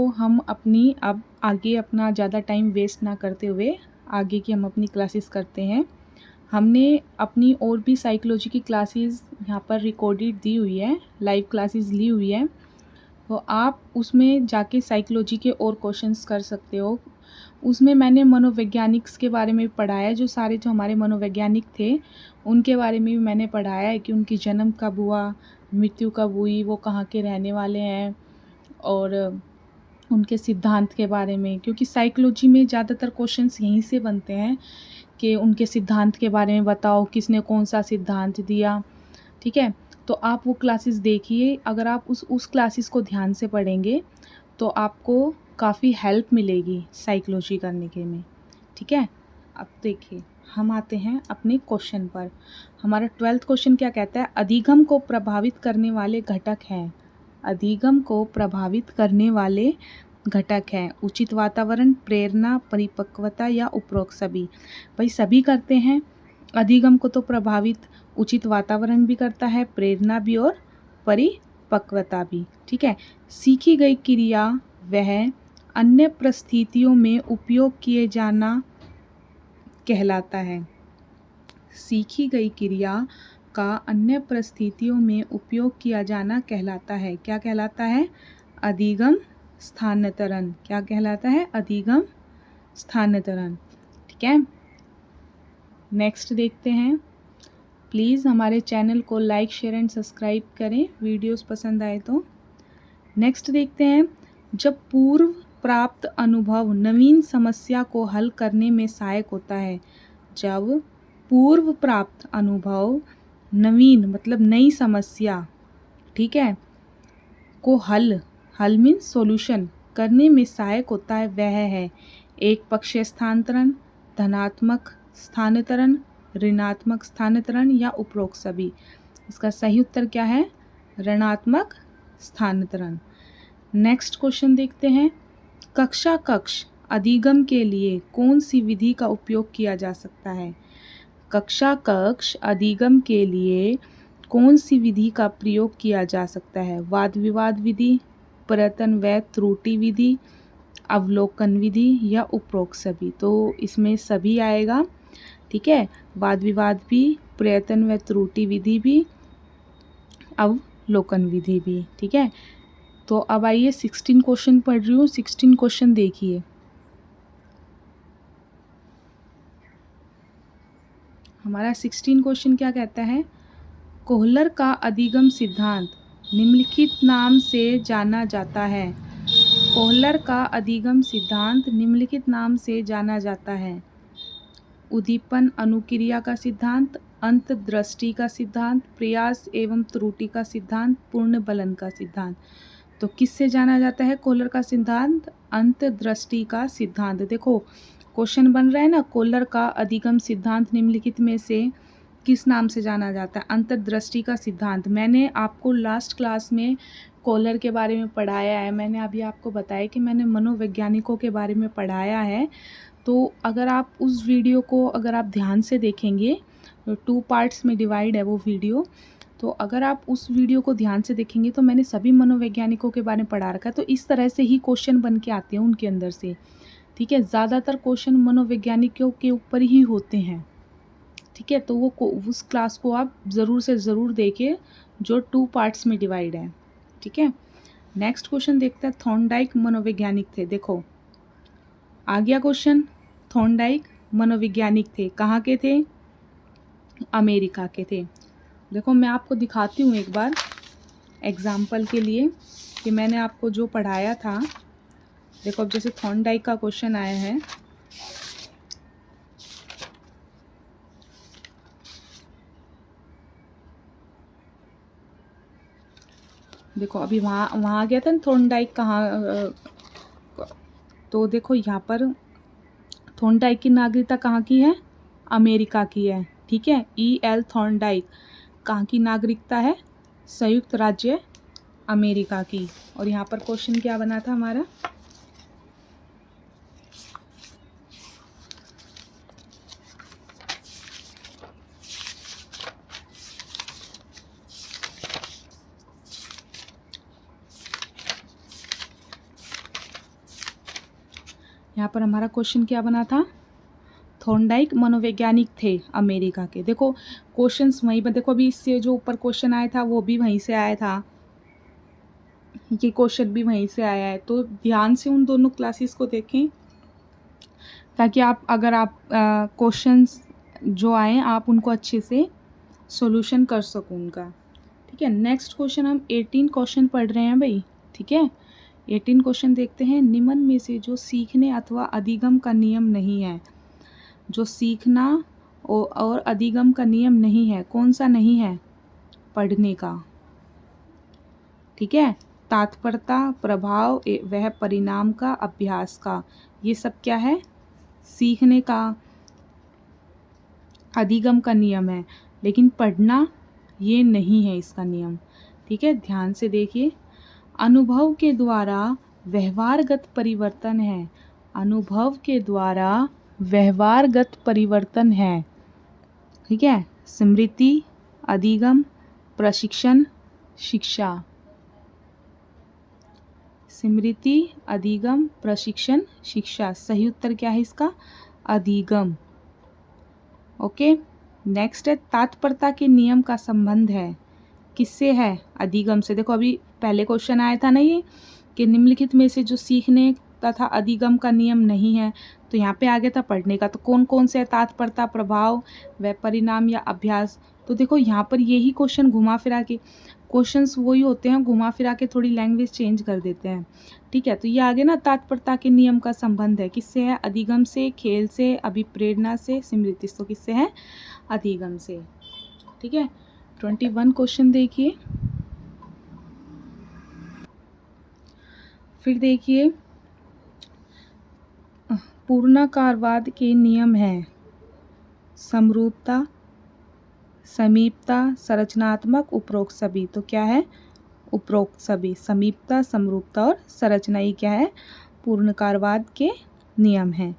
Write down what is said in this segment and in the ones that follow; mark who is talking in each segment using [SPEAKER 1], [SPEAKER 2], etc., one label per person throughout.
[SPEAKER 1] हम अपनी अब आगे अपना ज़्यादा टाइम वेस्ट ना करते हुए आगे की हम अपनी क्लासेस करते हैं। हमने अपनी और भी साइकोलॉजी की क्लासेस यहाँ पर रिकॉर्डेड दी हुई है, लाइव क्लासेस ली हुई है, तो आप उसमें जाके साइकोलॉजी के और क्वेश्चंस कर सकते हो। उसमें मैंने मनोवैज्ञानिक्स के बारे में पढ़ाया है, जो हमारे मनोवैज्ञानिक थे उनके बारे में भी मैंने पढ़ाया है कि उनकी जन्म कब हुआ, मृत्यु कब हुई, वो कहाँ के रहने वाले हैं, और उनके सिद्धांत के बारे में, क्योंकि साइकोलॉजी में ज़्यादातर क्वेश्चंस यहीं से बनते हैं कि उनके सिद्धांत के बारे में बताओ, किसने कौन सा सिद्धांत दिया। ठीक है, तो आप वो क्लासेस देखिए। अगर आप उस क्लासेस को ध्यान से पढ़ेंगे तो आपको काफ़ी हेल्प मिलेगी साइकोलॉजी करने के में। ठीक है, अब देखिए हम आते हैं अपने क्वेश्चन पर। हमारा 12th क्वेश्चन क्या कहता है? अधिगम को प्रभावित करने वाले घटक हैं। अधिगम को प्रभावित करने वाले घटक हैं उचित वातावरण, प्रेरणा, परिपक्वता या उपरोक्त सभी। भाई सभी करते हैं। अधिगम को तो प्रभावित उचित वातावरण भी करता है, प्रेरणा भी और परिपक्वता भी। ठीक है, सीखी गई क्रिया वह अन्य परिस्थितियों में उपयोग किए जाना कहलाता है। सीखी गई क्रिया का अन्य परिस्थितियों में उपयोग किया जाना कहलाता है। क्या कहलाता है? अधिगम स्थानांतरण। क्या कहलाता है? अधिगम स्थानांतरण। ठीक है, नेक्स्ट देखते हैं। प्लीज़ हमारे चैनल को लाइक, शेयर एंड सब्सक्राइब करें वीडियोस पसंद आए तो। नेक्स्ट देखते हैं। जब पूर्व प्राप्त अनुभव नवीन समस्या को हल करने में सहायक होता है। जब पूर्व प्राप्त अनुभव नवीन मतलब नई समस्या, ठीक है, को हल मीन्स सॉल्यूशन करने में सहायक होता है, वह है एक पक्षीय स्थानांतरण, धनात्मक स्थानांतरण, ऋणात्मक स्थानांतरण या उपरोक्त सभी। इसका सही उत्तर क्या है? ऋणात्मक स्थानांतरण। नेक्स्ट क्वेश्चन देखते हैं। कक्षा कक्ष अधिगम के लिए कौन सी विधि का उपयोग किया जा सकता है? कक्षा कक्ष अधिगम के लिए कौन सी विधि का प्रयोग किया जा सकता है? वाद विवाद विधि, प्रयत्न व त्रुटि विधि, अवलोकन विधि या उपरोक्त सभी। तो इसमें सभी आएगा। ठीक है, वाद विवाद भी, प्रयत्न व त्रुटि विधि भी, अवलोकन विधि भी। ठीक है, तो अब आइए 16 क्वेश्चन पढ़ रही हूँ। 16 क्वेश्चन देखिए। हमारा 16 क्वेश्चन क्या कहता है? कोहलर का अधिगम सिद्धांत निम्नलिखित नाम से जाना जाता है। कोहलर का अधिगम सिद्धांत निम्नलिखित नाम से जाना जाता है। उद्दीपन अनुक्रिया का सिद्धांत, अंतर्दृष्टि का सिद्धांत, प्रयास एवं त्रुटि का सिद्धांत, पूर्ण बलन का सिद्धांत। तो किससे जाना जाता है कोहलर का सिद्धांत? अंतर्दृष्टि का सिद्धांत। देखो क्वेश्चन बन रहा है ना, कोहलर का अधिगम सिद्धांत निम्नलिखित में से किस नाम से जाना जाता है? अंतर्दृष्टि का सिद्धांत। मैंने आपको लास्ट क्लास में कोहलर के बारे में पढ़ाया है। मैंने अभी आपको बताया कि मैंने मनोवैज्ञानिकों के बारे में पढ़ाया है। तो अगर आप उस वीडियो को अगर आप ध्यान से देखेंगे, तो 2 पार्ट्स में डिवाइड है वो वीडियो, तो अगर आप उस वीडियो को ध्यान से देखेंगे तो मैंने सभी मनोवैज्ञानिकों के बारे में पढ़ा रखा है। तो इस तरह से ही क्वेश्चन बन के आते हैं उनके अंदर से। ठीक है, ज़्यादातर क्वेश्चन मनोवैज्ञानिकों के ऊपर ही होते हैं। ठीक है, तो वो उस क्लास को आप ज़रूर से ज़रूर देखिए जो 2 पार्ट्स में डिवाइड है। ठीक है, नेक्स्ट क्वेश्चन देखते हैं। थॉर्नडाइक मनोवैज्ञानिक थे। देखो आ गया क्वेश्चन। थॉर्नडाइक मनोवैज्ञानिक थे, कहाँ के थे? अमेरिका के थे। देखो मैं आपको दिखाती हूँ एक बार एग्जाम्पल के लिए कि मैंने आपको जो पढ़ाया था। देखो अब जैसे थॉर्नडाइक का क्वेश्चन आया है, देखो अभी वहाँ आ गया था ना थॉर्नडाइक कहाँ। तो देखो यहाँ पर थॉर्नडाइक की नागरिकता कहाँ की है? अमेरिका की है। ठीक है, E.L. थॉर्नडाइक कहाँ की नागरिकता है? संयुक्त राज्य अमेरिका की। और यहाँ पर क्वेश्चन क्या बना था हमारा? यहाँ पर हमारा क्वेश्चन क्या बना था, थॉर्नडाइक मनोवैज्ञानिक थे अमेरिका के। देखो क्वेश्चंस वहीं पर, देखो अभी इससे जो ऊपर क्वेश्चन आया था वो भी वहीं से आया था, ये क्वेश्चन भी वहीं से आया है। तो ध्यान से उन दोनों क्लासेस को देखें ताकि आप अगर आप क्वेश्चंस जो आए आप उनको अच्छे से सॉल्यूशन कर सको उनका। ठीक है, नेक्स्ट क्वेश्चन हम 18 क्वेश्चन पढ़ रहे हैं भाई। ठीक है, 18 क्वेश्चन देखते हैं। निम्न में से जो सीखने अथवा अधिगम का नियम नहीं है, जो सीखना और अधिगम का नियम नहीं है, कौन सा नहीं है, पढ़ने का। ठीक है, तात्पर्यता, प्रभाव वह परिणाम का, अभ्यास का, ये सब क्या है, सीखने का, अधिगम का नियम है। लेकिन पढ़ना ये नहीं है इसका नियम। ठीक है, ध्यान से देखिए। अनुभव के द्वारा व्यवहारगत परिवर्तन है, अनुभव के द्वारा व्यवहारगत परिवर्तन है। ठीक है, स्मृति, अधिगम, प्रशिक्षण, शिक्षा। स्मृति, अधिगम, प्रशिक्षण, शिक्षा। सही उत्तर क्या है इसका, अधिगम। ओके, नेक्स्ट है तात्पर्यता के नियम का संबंध है, किससे है, अधिगम से। देखो अभी पहले क्वेश्चन आया था ना ये कि निम्नलिखित में से जो सीखने तथा अधिगम का नियम नहीं है, तो यहाँ पे आ गया था पढ़ने का। तो कौन कौन से है, तात्पर्यता, प्रभाव व परिणाम या अभ्यास। तो देखो यहाँ पर यही क्वेश्चन घुमा फिरा के, क्वेश्चंस वही होते हैं, घुमा फिरा के थोड़ी लैंग्वेज चेंज कर देते हैं। ठीक है, तो ये आगे ना तात्पर्यता के नियम का संबंध है, किससे है, अधिगम से, खेल से, अभिप्रेरणा से, स्मृति। तो किससे है, अधिगम से। ठीक है, 21 क्वेश्चन देखिए। फिर देखिए पूर्णाकारवाद के नियम हैं समरूपता, समीपता, संरचनात्मक, उपरोक्त सभी। तो क्या है, उपरोक्त सभी, समीपता, समरूपता और संरचना, ये क्या है, पूर्णाकारवाद के नियम हैं।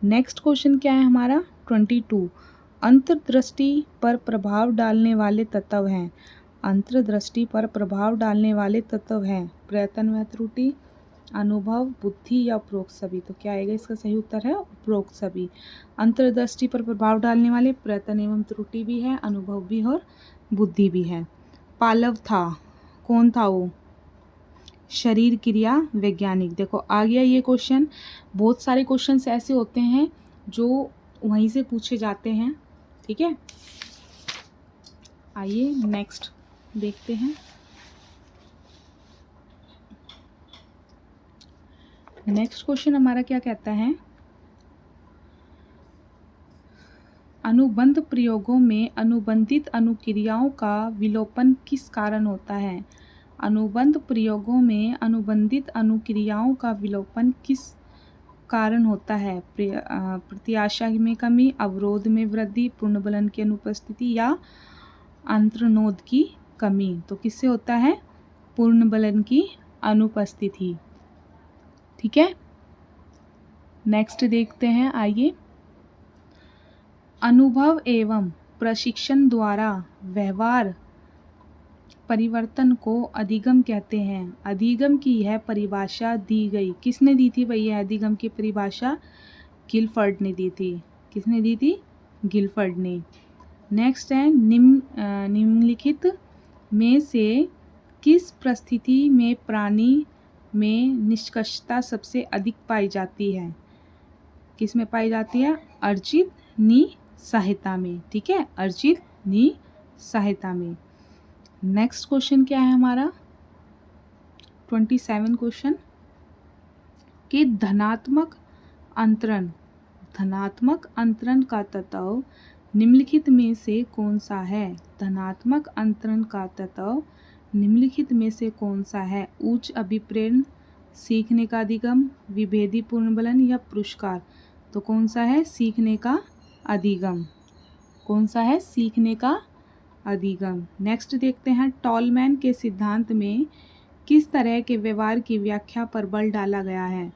[SPEAKER 1] नेक्स्ट क्वेश्चन क्या है हमारा 22, अंतर्दृष्टि पर प्रभाव डालने वाले तत्व हैं। अंतर्दृष्टि पर प्रभाव डालने वाले तत्व हैं प्रयत्न व त्रुटि, अनुभव, बुद्धि या उपरोक्त सभी। तो क्या आएगा इसका सही उत्तर है, उपरोक्त सभी। अंतर्दृष्टि पर प्रभाव डालने वाले प्रयत्न एवं त्रुटि भी है, अनुभव भी और बुद्धि भी है। पालव था, कौन था वो, शरीर क्रिया वैज्ञानिक। देखो आ गया ये क्वेश्चन। बहुत सारे क्वेश्चंस ऐसे होते हैं जो वहीं से पूछे जाते हैं। ठीक है, आइए नेक्स्ट देखते हैं। नेक्स्ट क्वेश्चन हमारा क्या कहता है, अनुबंध प्रयोगों में अनुबंधित अनुक्रियाओं का विलोपन किस कारण होता है। अनुबंध प्रयोगों में अनुबंधित अनुक्रियाओं का विलोपन किस कारण होता है, प्रत्याशा में कमी, अवरोध में वृद्धि, पूर्णबलन की अनुपस्थिति या अंतर्नोद की कमी। तो किससे होता है, पूर्णबलन की अनुपस्थिति। ठीक है, नेक्स्ट देखते हैं, आइए। अनुभव एवं प्रशिक्षण द्वारा व्यवहार परिवर्तन को अधिगम कहते हैं। अधिगम की यह परिभाषा दी गई, किसने दी थी भैया, अधिगम की परिभाषा गिलफर्ड ने दी थी। किसने दी थी, गिलफर्ड ने। नेक्स्ट है निम्नलिखित में से किस परिस्थिति में प्राणी में निष्कर्षता सबसे अधिक पाई जाती है। किस में पाई जाती है, अर्जित निसहायता में। ठीक है, अर्जित निसहायता में। नेक्स्ट क्वेश्चन क्या है हमारा 27 क्वेश्चन कि धनात्मक अंतरण का तत्व निम्नलिखित में से कौन सा है। धनात्मक अंतरण का तत्व निम्नलिखित में से कौन सा है, उच्च अभिप्रेरण, सीखने का अधिगम, विभेदी पूर्णबलन या पुरस्कार। तो कौन सा है, सीखने का अधिगम। कौन सा है, सीखने का अधिगम। नेक्स्ट देखते हैं, टॉलमैन के सिद्धांत में किस तरह के व्यवहार की व्याख्या पर बल डाला गया है।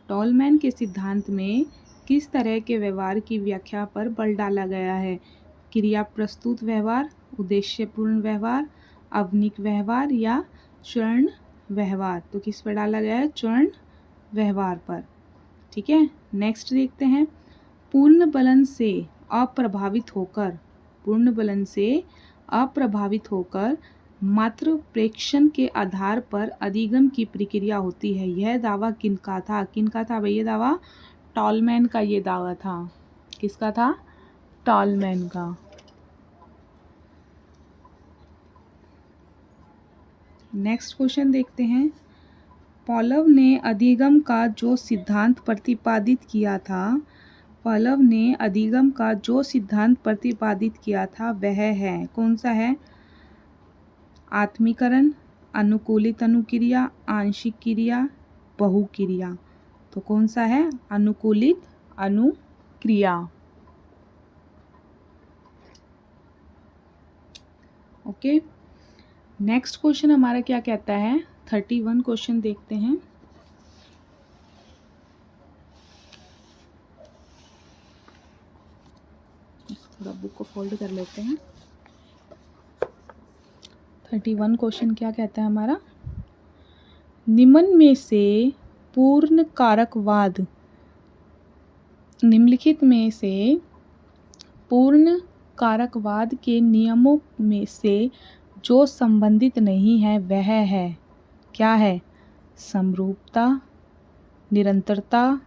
[SPEAKER 1] टॉलमैन के सिद्धांत में किस तरह के व्यवहार की व्याख्या पर बल डाला गया है, क्रिया प्रस्तुत व्यवहार, उद्देश्यपूर्ण व्यवहार, आवनिक व्यवहार या चरण व्यवहार। तो किस पर डाला गया है, चरण व्यवहार पर। ठीक है, नेक्स्ट देखते हैं, पूर्ण बलन से अप्रभावित होकर, पूर्ण बलन से अप्रभावित होकर मात्र प्रेक्षण के आधार पर अधिगम की प्रक्रिया होती है। यह दावा किनका था? किनका था भैया दावा? टॉलमैन का ये दावा था। किसका था? टॉलमैन का। नेक्स्ट क्वेश्चन देखते हैं, पॉलव ने अधिगम का जो सिद्धांत प्रतिपादित किया था, पॉलव ने अधिगम का जो सिद्धांत प्रतिपादित किया था वह है, कौन सा है? आत्मीकरण, अनुकूलित अनुक्रिया, आंशिक क्रिया, बहुक्रिया। तो कौन सा है? अनुकूलित अनुक्रिया। ओके, नेक्स्ट क्वेश्चन हमारा क्या कहता है? 31 क्वेश्चन देखते हैं। थोड़ा बुक को फोल्ड कर लेते हैं। 31 क्वेश्चन क्या कहता है हमारा? निम्न में से पूर्ण कारकवाद, निम्नलिखित में से पूर्ण कारकवाद के नियमों में से जो संबंधित नहीं है वह है, क्या है? समरूपता, निरंतरता,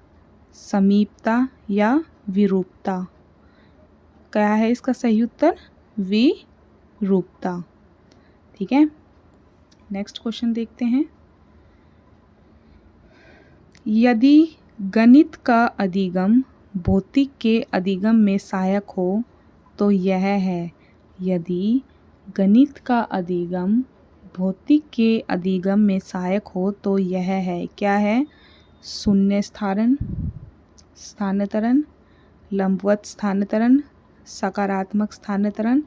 [SPEAKER 1] समीपता या विरूपता। क्या है इसका सही उत्तर? विरूपता। ठीक है, नेक्स्ट क्वेश्चन देखते हैं, यदि गणित का अधिगम भौतिक के अधिगम में सहायक हो तो यह है, यदि गणित का अधिगम भौतिक के अधिगम में सहायक हो तो यह है, क्या है? शून्य स्थानांतरण, लंबवत स्थानांतरण, सकारात्मक स्थानांतरण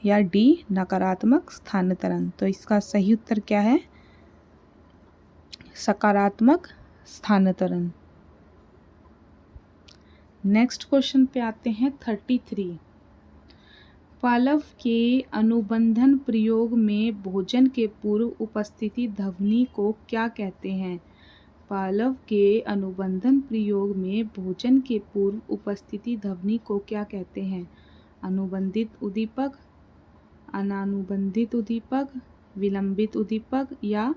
[SPEAKER 1] या डी नकारात्मक स्थानांतरण। तो इसका सही उत्तर क्या है? सकारात्मक स्थानांतरण। नेक्स्ट क्वेश्चन पे आते हैं 33, पॉलव के अनुबंधन प्रयोग में भोजन के पूर्व उपस्थिति ध्वनि को क्या कहते हैं? पॉलव के अनुबंधन प्रयोग में भोजन के पूर्व उपस्थिति ध्वनि को क्या कहते हैं? अनुबंधित उद्दीपक, अनानुबंधित उद्दीपक, विलंबित उद्दीपक या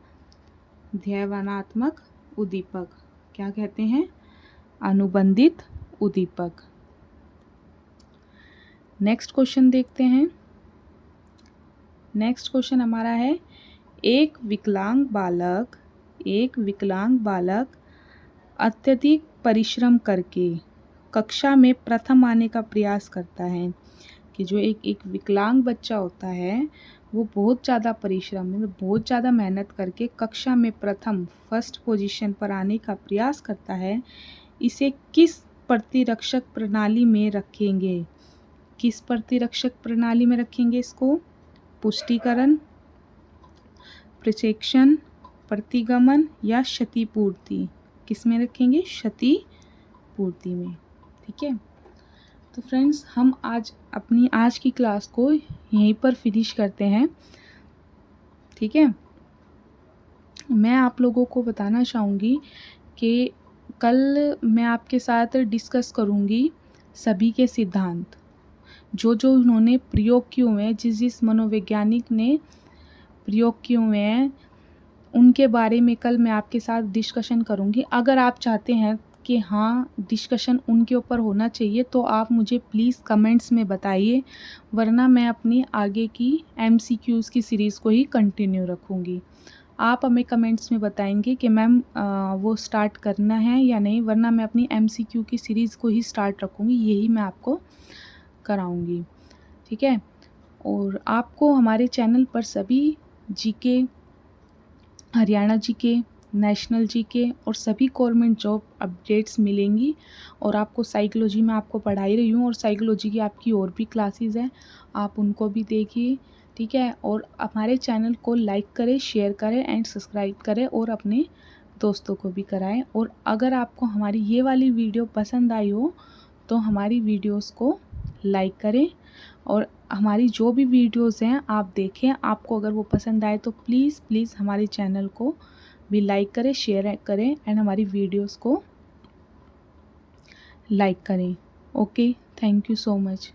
[SPEAKER 1] ध्यवनात्मक उद्दीपक। क्या कहते हैं? अनुबंधित उद्दीपक। नेक्स्ट क्वेश्चन देखते हैं। नेक्स्ट क्वेश्चन हमारा है, एक विकलांग बालक अत्यधिक परिश्रम करके कक्षा में प्रथम आने का प्रयास करता है। कि जो एक विकलांग बच्चा होता है वो बहुत ज़्यादा परिश्रम, मतलब बहुत ज़्यादा मेहनत करके कक्षा में प्रथम फर्स्ट पोजीशन पर आने का प्रयास करता है। इसे किस प्रतिरक्षक प्रणाली में रखेंगे? किस प्रतिरक्षक प्रणाली में रखेंगे इसको? पुष्टिकरण, प्रक्षेपण, प्रतिगमन या क्षतिपूर्ति। किस में रखेंगे? क्षतिपूर्ति में। ठीक है, तो फ्रेंड्स हम अपनी आज की क्लास को यहीं पर फिनिश करते हैं। ठीक है, मैं आप लोगों को बताना चाहूँगी कि कल मैं आपके साथ डिस्कस करूँगी सभी के सिद्धांत, जो उन्होंने प्रयोग किए हुए हैं, जिस मनोवैज्ञानिक ने प्रयोग किए हुए हैं उनके बारे में कल मैं आपके साथ डिस्कशन करूँगी। अगर आप चाहते हैं कि हाँ डिस्कशन उनके ऊपर होना चाहिए तो आप मुझे प्लीज़ कमेंट्स में बताइए, वरना मैं अपनी आगे की MCQs की सीरीज़ को ही कंटिन्यू रखूँगी। आप हमें कमेंट्स में बताएंगे कि मैम वो स्टार्ट करना है या नहीं, वरना मैं अपनी MCQ की सीरीज़ को ही स्टार्ट रखूँगी, यही मैं आपको कराऊँगी। ठीक है, और आपको हमारे चैनल पर सभी GK, Haryana GK, national GK और सभी गवर्नमेंट जॉब अपडेट्स मिलेंगी। और आपको साइकोलॉजी में आपको पढ़ा ही रही हूँ, और साइकोलॉजी की आपकी और भी क्लासेस हैं, आप उनको भी देखिए। ठीक है, और हमारे चैनल को लाइक करें, शेयर करें एंड सब्सक्राइब करें और अपने दोस्तों को भी कराएं। और अगर आपको हमारी ये वाली वीडियो पसंद आई हो तो हमारी वीडियोस को लाइक करें, और हमारी जो भी वीडियोस हैं आप देखें। आपको अगर वो पसंद आए तो प्लीज़ हमारे चैनल को भी लाइक करें, शेयर करें एंड हमारी वीडियोस को लाइक करें। Okay, thank you so much.